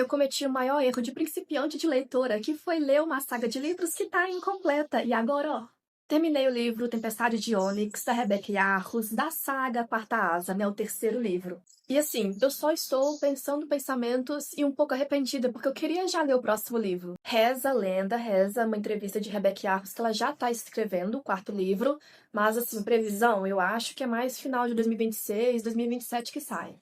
Eu cometi o maior erro de principiante de leitora, que foi ler uma saga de livros que tá incompleta. E agora, ó, terminei o livro Tempestade de Ônix, da Rebecca Yarros, da saga Quarta Asa, né, o terceiro livro. E assim, eu só estou pensando pensamentos e um pouco arrependida, porque eu queria já ler o próximo livro. Reza a lenda, reza uma entrevista de Rebecca Yarros que ela já tá escrevendo o quarto livro, mas assim, previsão, eu acho que é mais final de 2026, 2027 que sai.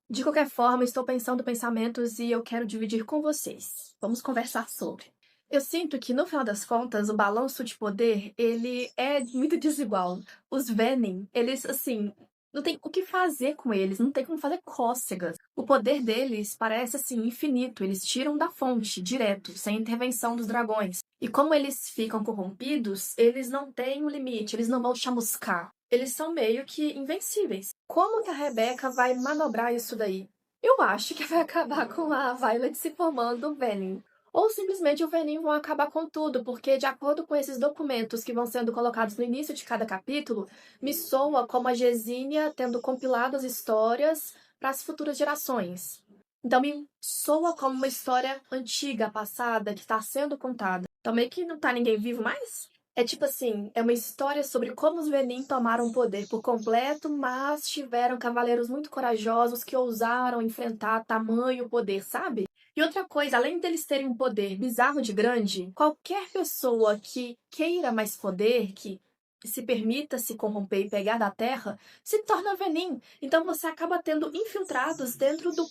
De qualquer forma, estou pensando pensamentos e eu quero dividir com vocês. Vamos conversar sobre. Eu sinto que, no final das contas, o balanço de poder, ele é muito desigual. Os Venom, eles, assim, não tem o que fazer com eles, não tem como fazer cócegas. O poder deles parece, assim, infinito. Eles tiram da fonte, direto, sem intervenção dos dragões. E como eles ficam corrompidos, eles não têm um limite, eles não vão chamuscar. Eles são meio que invencíveis. Como que a Rebecca vai manobrar isso daí? Eu acho que vai acabar com a Violet se formando Venom. Ou simplesmente o Venom vão acabar com tudo, porque de acordo com esses documentos que vão sendo colocados no início de cada capítulo, me soa como a Gesínia tendo compilado as histórias para as futuras gerações. Então me soa como uma história antiga, passada, que está sendo contada. Então meio que não tá ninguém vivo mais? É tipo assim, é uma história sobre como os Venin tomaram o poder por completo, mas tiveram cavaleiros muito corajosos que ousaram enfrentar tamanho poder, sabe? E outra coisa, além deles terem um poder bizarro de grande, qualquer pessoa que queira mais poder, que se permita se corromper e pegar da terra, se torna Venin. Então você acaba tendo infiltrados dentro da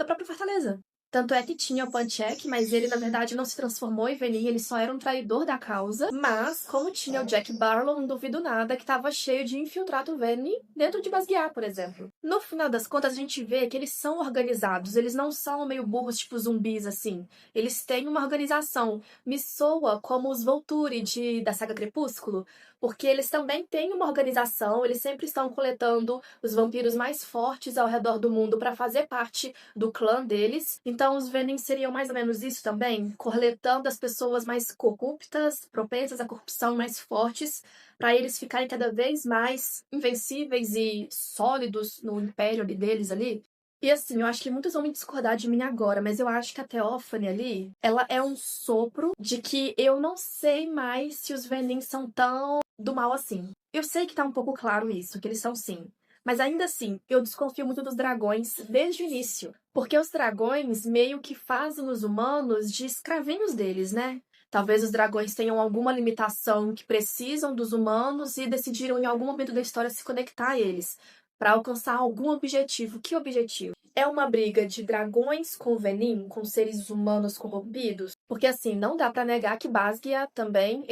própria fortaleza. Tanto é que tinha o Panchek, mas ele na verdade não se transformou em Venin, ele só era um traidor da causa. Mas, como tinha o Jack Barlow, não duvido nada que estava cheio de infiltrado Venin dentro de Basgiar, por exemplo. No final das contas, a gente vê que eles são organizados, eles não são meio burros tipo zumbis assim. Eles têm uma organização. Me soa como os Volturi da saga Crepúsculo, porque eles também têm uma organização, eles sempre estão coletando os vampiros mais fortes ao redor do mundo para fazer parte do clã deles. Então os Venom seriam mais ou menos isso também, coletando as pessoas mais corruptas, propensas à corrupção, mais fortes, para eles ficarem cada vez mais invencíveis e sólidos no império deles ali. E assim, eu acho que muitos vão me discordar de mim agora, mas eu acho que a Theophany ali, ela é um sopro de que eu não sei mais se os Venom são tão do mal assim. Eu sei que tá um pouco claro isso, que eles são sim. Mas ainda assim, eu desconfio muito dos dragões desde o início. Porque os dragões meio que fazem os humanos de escravinhos deles, né? Talvez os dragões tenham alguma limitação que precisam dos humanos e decidiram em algum momento da história se conectar a eles para alcançar algum objetivo. Que objetivo? É uma briga de dragões com Venin, com seres humanos corrompidos? Porque assim, não dá para negar que Basgia também,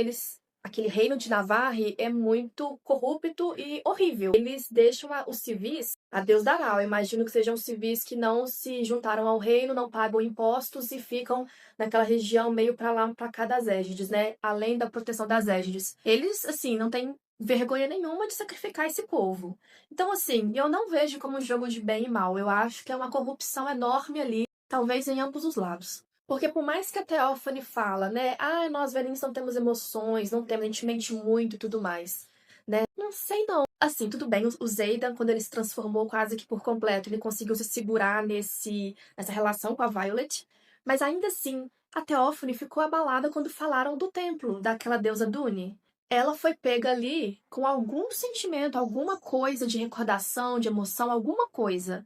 aquele reino de Navarre é muito corrupto e horrível. Eles deixam os civis a Deus dará. Eu imagino que sejam civis que não se juntaram ao reino, não pagam impostos e ficam naquela região meio para lá, para cá das Égides, né? Além da proteção das Égides. Eles, assim, não têm vergonha nenhuma de sacrificar esse povo. Então, assim, eu não vejo como um jogo de bem e mal. Eu acho que é uma corrupção enorme ali, talvez em ambos os lados. Porque por mais que a Theophany fala, né? Ah, nós velhinhos não temos emoções, não temos, a gente mente muito e tudo mais, né? Não sei não. Assim, tudo bem, o Xaden, quando ele se transformou quase que por completo, ele conseguiu se segurar nessa relação com a Violet. Mas ainda assim, a Theophany ficou abalada quando falaram do templo daquela deusa Dune. Ela foi pega ali com algum sentimento, alguma coisa de recordação, de emoção, alguma coisa.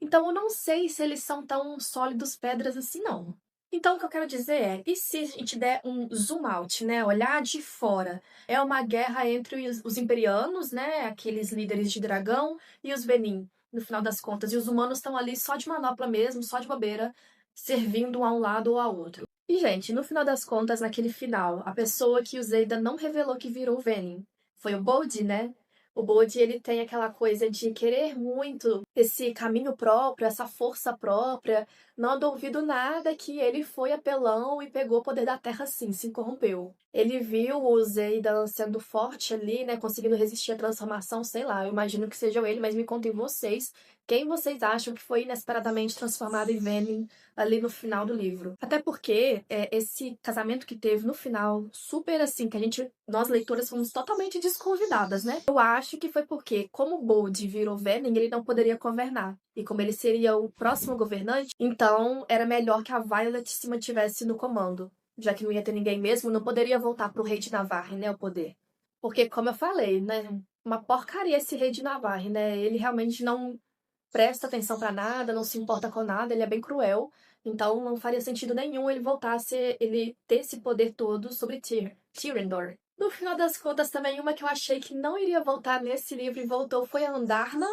Então eu não sei se eles são tão sólidos pedras assim, não. Então, o que eu quero dizer é, e se a gente der um zoom out, né? Olhar de fora? É uma guerra entre os Imperianos, né? Aqueles líderes de dragão, e os Venin, no final das contas. E os humanos estão ali só de manopla mesmo, só de bobeira, servindo a um lado ou ao outro. E, gente, no final das contas, naquele final, a pessoa que o Zayda não revelou que virou Venin foi o Boldy, né? O Boldy, ele tem aquela coisa de querer muito esse caminho próprio, essa força própria. Não duvido nada que ele foi apelão e pegou o poder da Terra sim, se corrompeu. Ele viu o Zaydan sendo forte ali, né, conseguindo resistir à transformação, sei lá, eu imagino que seja ele, mas me contem vocês, quem vocês acham que foi inesperadamente transformado em Venom ali no final do livro? Até porque esse casamento que teve no final, super assim, que nós leitoras fomos totalmente desconvidadas, né? Eu acho que foi porque, como o Boldy virou Venom, ele não poderia governar. E como ele seria o próximo governante, então era melhor que a Violet se mantivesse no comando. Já que não ia ter ninguém mesmo, não poderia voltar pro rei de Navarre, né, o poder. Porque, como eu falei, né, uma porcaria esse rei de Navarre, né, ele realmente não presta atenção pra nada, não se importa com nada, ele é bem cruel, então não faria sentido nenhum ele voltar a ser, ele ter esse poder todo sobre Tyrendor. No final das contas, também uma que eu achei que não iria voltar nesse livro e voltou foi a Andarna.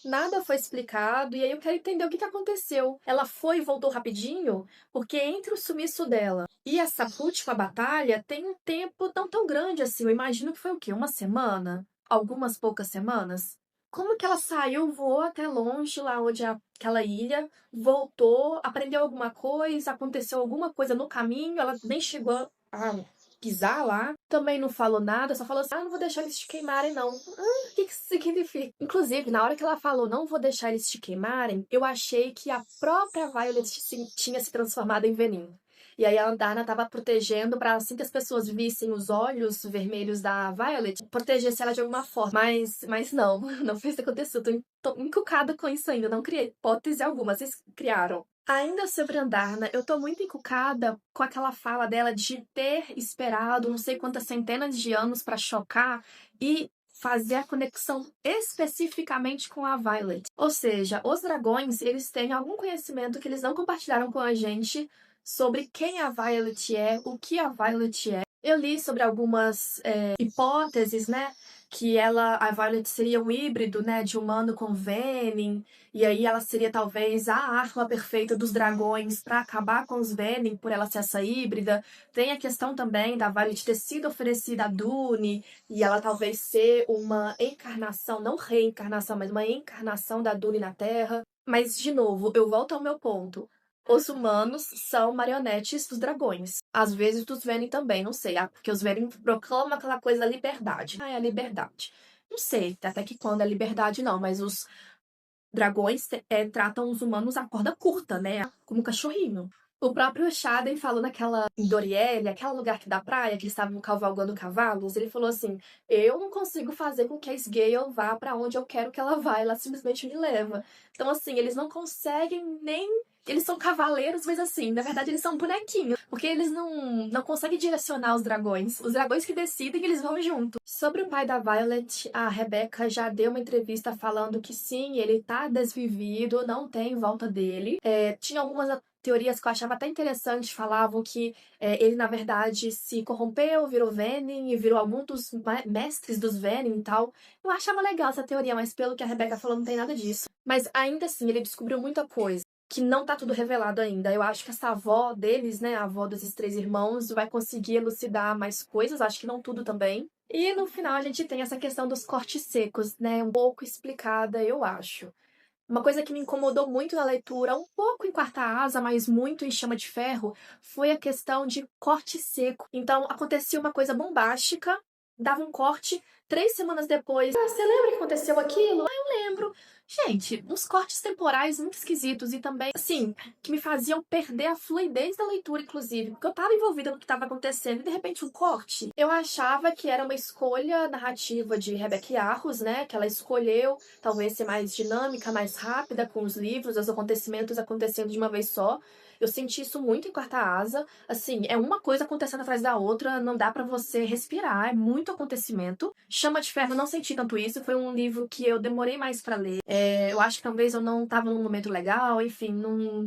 Nada foi explicado, e aí eu quero entender o que aconteceu. Ela foi e voltou rapidinho? Porque entre o sumiço dela e essa última batalha tem um tempo não tão grande assim. Eu imagino que foi o quê? Uma semana? Algumas poucas semanas? Como que ela saiu, voou até longe, lá onde é aquela ilha, voltou, aprendeu alguma coisa, aconteceu alguma coisa no caminho, ela nem chegou a pisar lá, também não falou nada, só falou assim, não vou deixar eles te queimarem, não. O que isso significa? Inclusive, na hora que ela falou, não vou deixar eles te queimarem, eu achei que a própria Violet tinha se transformado em Venin. E aí a Andarna estava protegendo para assim que as pessoas vissem os olhos vermelhos da Violet, protegesse ela de alguma forma. Mas não, não fez isso acontecer. Eu tô encucada com isso ainda, não criei hipótese alguma, vocês criaram. Ainda sobre Andarna, eu tô muito encucada com aquela fala dela de ter esperado não sei quantas centenas de anos para chocar e fazer a conexão especificamente com a Violet. Ou seja, os dragões, eles têm algum conhecimento que eles não compartilharam com a gente sobre quem a Violet é, o que a Violet é. Eu li sobre algumas hipóteses, né? Que a Violet seria um híbrido, né? De humano com Venin. E aí ela seria talvez a arma perfeita dos dragões para acabar com os Venin, por ela ser essa híbrida. Tem a questão também da Violet ter sido oferecida a Dune. E ela talvez ser uma encarnação, não reencarnação, mas uma encarnação da Dune na Terra. Mas, de novo, eu volto ao meu ponto. Os humanos são marionetes dos dragões. Às vezes dos Venin também, não sei. Porque os Venin proclamam aquela coisa da liberdade. É a liberdade. Não sei até que quando é liberdade, não. Mas os dragões tratam os humanos a corda curta, né? Como cachorrinho. O próprio Shaden falou em Doriele, aquele lugar que dá praia, que eles estavam cavalgando cavalos, ele falou assim, eu não consigo fazer com que a Sgale vá pra onde eu quero que ela vá, ela simplesmente me leva. Então, assim, eles não conseguem nem... Eles são cavaleiros, mas assim, na verdade eles são bonequinhos, porque eles não conseguem direcionar os dragões. Os dragões que decidem, eles vão junto. Sobre o pai da Violet, a Rebecca já deu uma entrevista falando que sim, ele tá desvivido, não tem volta dele. Tinha algumas teorias que eu achava até interessante, falavam que ele, na verdade, se corrompeu, virou Venin e virou algum dos mestres dos Venin e tal. Eu achava legal essa teoria, mas pelo que a Rebecca falou, não tem nada disso. Mas ainda assim, ele descobriu muita coisa que não tá tudo revelado ainda. Eu acho que essa avó deles, né, a avó desses três irmãos, vai conseguir elucidar mais coisas, acho que não tudo também. E no final a gente tem essa questão dos cortes secos, né, um pouco explicada, eu acho. Uma coisa que me incomodou muito na leitura, um pouco em Quarta Asa, mas muito em Chama de Ferro, foi a questão de corte seco. Então, acontecia uma coisa bombástica, dava um corte, 3 semanas depois, você lembra que aconteceu aquilo? Eu lembro. Gente, uns cortes temporais muito esquisitos e também, assim, que me faziam perder a fluidez da leitura, inclusive, porque eu tava envolvida no que tava acontecendo e de repente um corte. Eu achava que era uma escolha narrativa de Rebecca Yarros, né, que ela escolheu talvez ser mais dinâmica, mais rápida com os livros, os acontecimentos acontecendo de uma vez só. Eu senti isso muito em Quarta Asa. Assim, é uma coisa acontecendo atrás da outra, não dá pra você respirar, é muito acontecimento. Chama de Ferro, não senti tanto isso, foi um livro que eu demorei mais pra ler. Eu acho que talvez eu não tava num momento legal, enfim,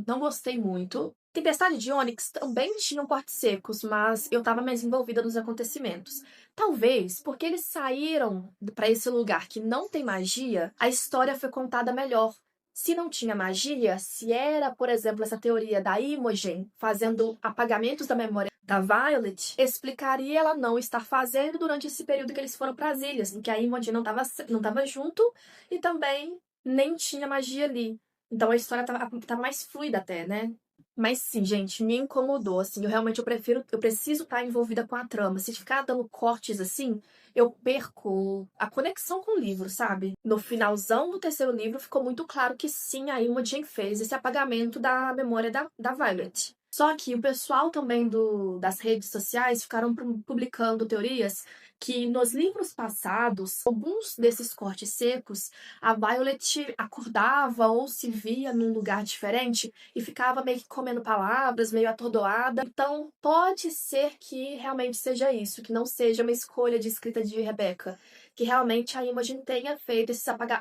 não gostei muito. Tempestade de Ônix também tinham cortes secos, mas eu tava mais envolvida nos acontecimentos. Talvez porque eles saíram pra esse lugar que não tem magia, a história foi contada melhor. Se não tinha magia, se era, por exemplo, essa teoria da Imogen fazendo apagamentos da memória da Violet, explicaria ela não estar fazendo durante esse período que eles foram para as ilhas, em que a Imogen não tava junto e também nem tinha magia ali. Então a história tá mais fluida até, né? Mas sim, gente, me incomodou, assim, eu preciso estar envolvida com a trama. Se ficar dando cortes assim, eu perco a conexão com o livro, sabe? No finalzão do terceiro livro ficou muito claro que sim, a Imogen fez esse apagamento da memória da Violet. Só que o pessoal também das redes sociais ficaram publicando teorias que nos livros passados, alguns desses cortes secos, a Violet acordava ou se via num lugar diferente e ficava meio que comendo palavras, meio atordoada. Então, pode ser que realmente seja isso, que não seja uma escolha de escrita de Rebecca, que realmente a Imogen tenha feito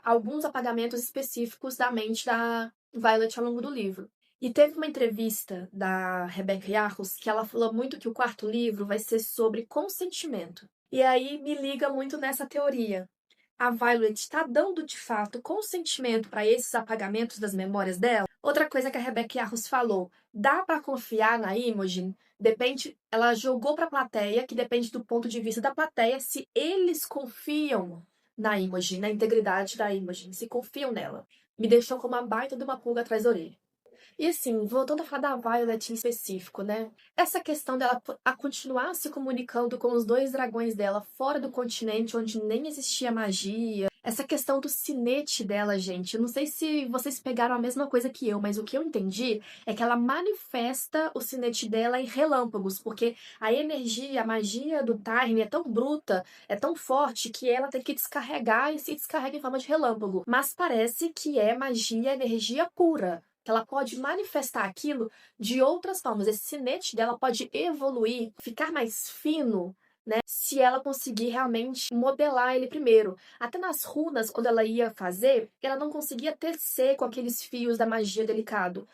alguns apagamentos específicos da mente da Violet ao longo do livro. E teve uma entrevista da Rebecca Yarros que ela falou muito que o quarto livro vai ser sobre consentimento. E aí me liga muito nessa teoria. A Violet está dando de fato consentimento para esses apagamentos das memórias dela? Outra coisa que a Rebecca Yarros falou, dá para confiar na Imogen? Depende, ela jogou para a plateia, que depende do ponto de vista da plateia, se eles confiam na Imogen, na integridade da Imogen, se confiam nela. Me deixou com uma baita de uma pulga atrás da orelha. E assim, voltando a falar da Violet em específico, né? Essa questão dela a continuar se comunicando com os dois dragões dela fora do continente onde nem existia magia. Essa questão do sinete dela, gente. Eu não sei se vocês pegaram a mesma coisa que eu, mas o que eu entendi é que ela manifesta o sinete dela em relâmpagos, porque a energia, a magia do Tyrne é tão bruta, é tão forte, que ela tem que descarregar e se descarrega em forma de relâmpago. Mas parece que é magia, energia pura, que ela pode manifestar aquilo de outras formas. Esse sinete dela pode evoluir, ficar mais fino, né? Se ela conseguir realmente modelar ele primeiro. Até nas runas, quando ela ia fazer, ela não conseguia tecer com aqueles fios da magia delicado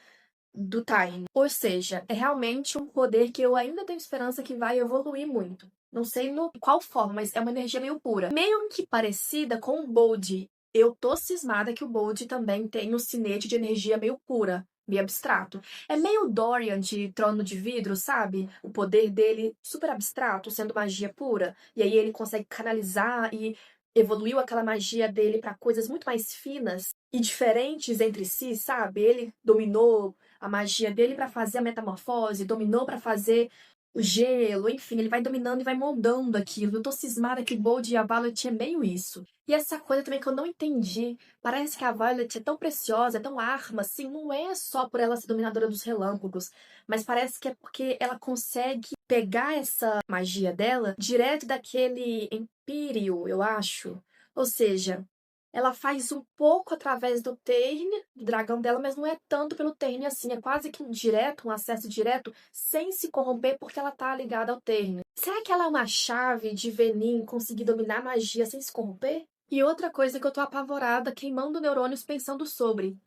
do Time. Ou seja, é realmente um poder que eu ainda tenho esperança que vai evoluir muito. Não sei no qual forma, mas é uma energia meio pura. Meio que parecida com o Bold. Eu tô cismada que o Bold também tem um sinete de energia meio pura, meio abstrato. É meio Dorian de Trono de Vidro, sabe? O poder dele super abstrato, sendo magia pura. E aí ele consegue canalizar e evoluiu aquela magia dele para coisas muito mais finas e diferentes entre si, sabe? Ele dominou a magia dele para fazer a metamorfose, dominou para fazer o gelo, enfim, ele vai dominando e vai moldando aquilo. Eu tô cismada que o Bold e a Violet é meio isso. E essa coisa também que eu não entendi, parece que a Violet é tão preciosa, é tão arma, assim, não é só por ela ser dominadora dos relâmpagos, mas parece que é porque ela consegue pegar essa magia dela direto daquele Empírio, eu acho. Ou seja, ela faz um pouco através do Terne, do dragão dela, mas não é tanto pelo Terne assim. É quase que um direto, um acesso direto, sem se corromper, porque ela tá ligada ao Terne. Será que ela é uma chave de Venin conseguir dominar a magia sem se corromper? E outra coisa que eu tô apavorada, queimando neurônios pensando sobre.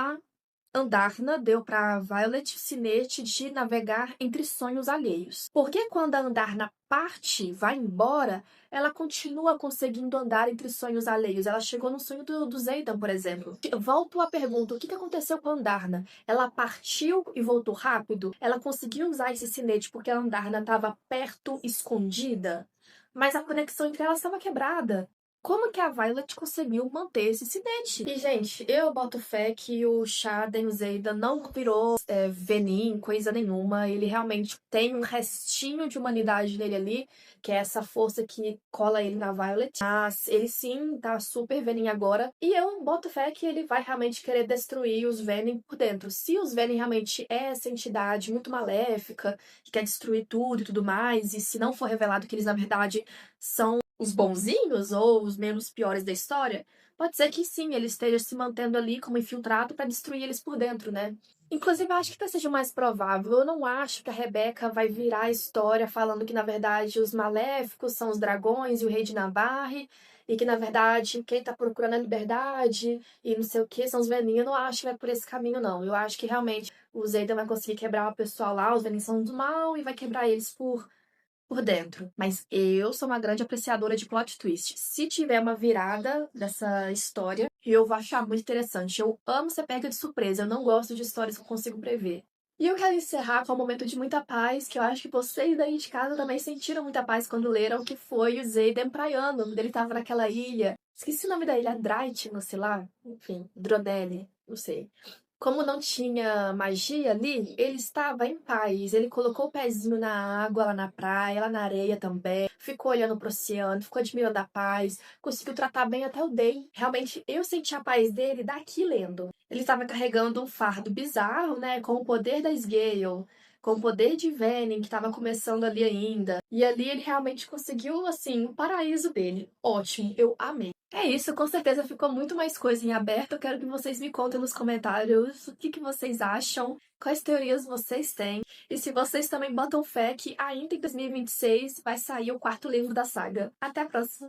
Andarna deu para Violet o sinete de navegar entre sonhos alheios. Porque quando a Andarna parte, vai embora, ela continua conseguindo andar entre sonhos alheios. Ela chegou no sonho do Zaydan, por exemplo. Volto à pergunta, o que aconteceu com a Andarna? Ela partiu e voltou rápido? Ela conseguiu usar esse sinete porque a Andarna estava perto, escondida? Mas a conexão entre elas estava quebrada. Como que a Violet conseguiu manter esse incidente? E, gente, eu boto fé que o Shaden Zayda não virou Venin, coisa nenhuma. Ele realmente tem um restinho de humanidade nele ali, que é essa força que cola ele na Violet. Mas ele sim tá super Venin agora. E eu boto fé que ele vai realmente querer destruir os Venin por dentro. Se os Venin realmente é essa entidade muito maléfica, que quer destruir tudo e tudo mais, e se não for revelado que eles, na verdade, são os bonzinhos ou os menos piores da história, pode ser que sim, ele esteja se mantendo ali como infiltrado para destruir eles por dentro, né? Inclusive, eu acho que talvez seja o mais provável. Eu não acho que a Rebeca vai virar a história falando que, na verdade, os maléficos são os dragões e o rei de Navarre, e que, na verdade, quem tá procurando a liberdade e não sei o que são os Venin. Eu não acho que vai por esse caminho, não. Eu acho que realmente o Zayden vai conseguir quebrar o pessoal lá, os Venin são do mal, e vai quebrar eles por dentro. Mas eu sou uma grande apreciadora de plot twist. Se tiver uma virada dessa história, eu vou achar muito interessante. Eu amo ser pega de surpresa. Eu não gosto de histórias que eu consigo prever. E eu quero encerrar com um momento de muita paz, que eu acho que vocês daí de casa também sentiram muita paz quando leram, que foi o Zayden praiano, quando ele tava naquela ilha. Esqueci o nome da ilha, Drait, não sei lá. Enfim, Dronele, não sei. Como não tinha magia ali, ele estava em paz. Ele colocou o pezinho na água, lá na praia, lá na areia também. Ficou olhando pro oceano, ficou admirando a paz. Conseguiu tratar bem até o Day. Realmente, eu senti a paz dele daqui lendo. Ele estava carregando um fardo bizarro, né? Com o poder da Sgale. com o poder de Venom, que tava começando ali ainda. E ali ele realmente conseguiu, assim, o paraíso dele. Ótimo, eu amei. É isso, com certeza ficou muito mais coisa em aberto. Eu quero que vocês me contem nos comentários o que vocês acham, quais teorias vocês têm. E se vocês também botam fé que ainda em 2026 vai sair o quarto livro da saga. Até a próxima!